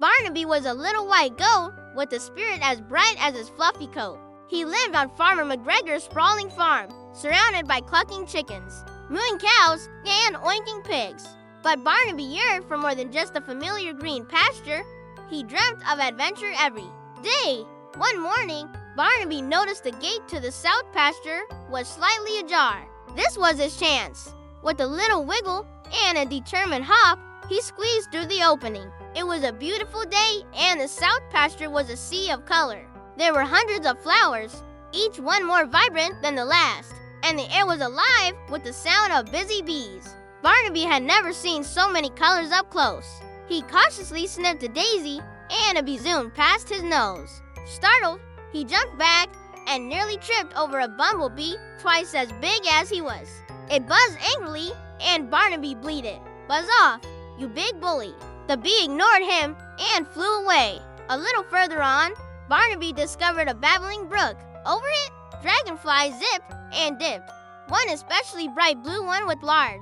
Barnaby was a little white goat with a spirit as bright as his fluffy coat. He lived on Farmer McGregor's sprawling farm, surrounded by clucking chickens, mooing cows, and oinking pigs. But Barnaby yearned for more than just a familiar green pasture. He dreamt of adventure every day. One morning, Barnaby noticed the gate to the south pasture was slightly ajar. This was his chance. With a little wiggle and a determined hop, he squeezed through the opening. It was a beautiful day, and the south pasture was a sea of color. There were hundreds of flowers, each one more vibrant than the last, and the air was alive with the sound of busy bees. Barnaby had never seen so many colors up close. He cautiously sniffed a daisy, and a bee zoomed past his nose. Startled, he jumped back and nearly tripped over a bumblebee twice as big as he was. It buzzed angrily, and Barnaby bleated, "Buzz off, you big bully." The bee ignored him and flew away. A little further on, Barnaby discovered a babbling brook. Over it, dragonflies zipped and dipped. One especially bright blue one with large,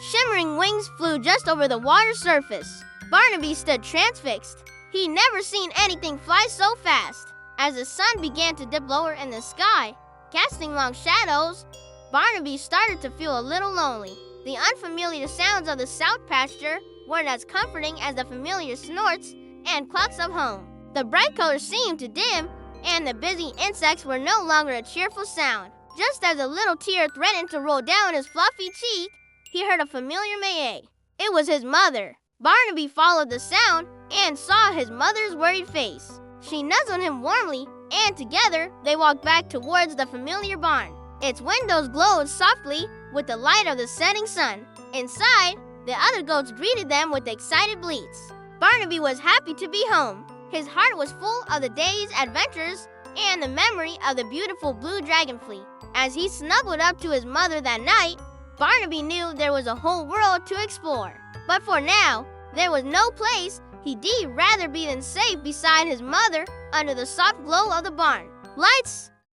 shimmering wings flew just over the water surface. Barnaby stood transfixed. He'd never seen anything fly so fast. As the sun began to dip lower in the sky, casting long shadows, Barnaby started to feel a little lonely. The unfamiliar sounds of the south pasture weren't as comforting as the familiar snorts and clucks of home. The bright colors seemed to dim, and the busy insects were no longer a cheerful sound. Just as a little tear threatened to roll down his fluffy cheek, he heard a familiar mayay. It was his mother. Barnaby followed the sound and saw his mother's worried face. She nuzzled him warmly, and together they walked back towards the familiar barn. Its windows glowed softly with the light of the setting sun. Inside, the other goats greeted them with excited bleats. Barnaby was happy to be home. His heart was full of the day's adventures and the memory of the beautiful blue dragonfly. As he snuggled up to his mother that night, Barnaby knew there was a whole world to explore. But for now, there was no place he'd rather be than safe beside his mother under the soft glow of the barn lights.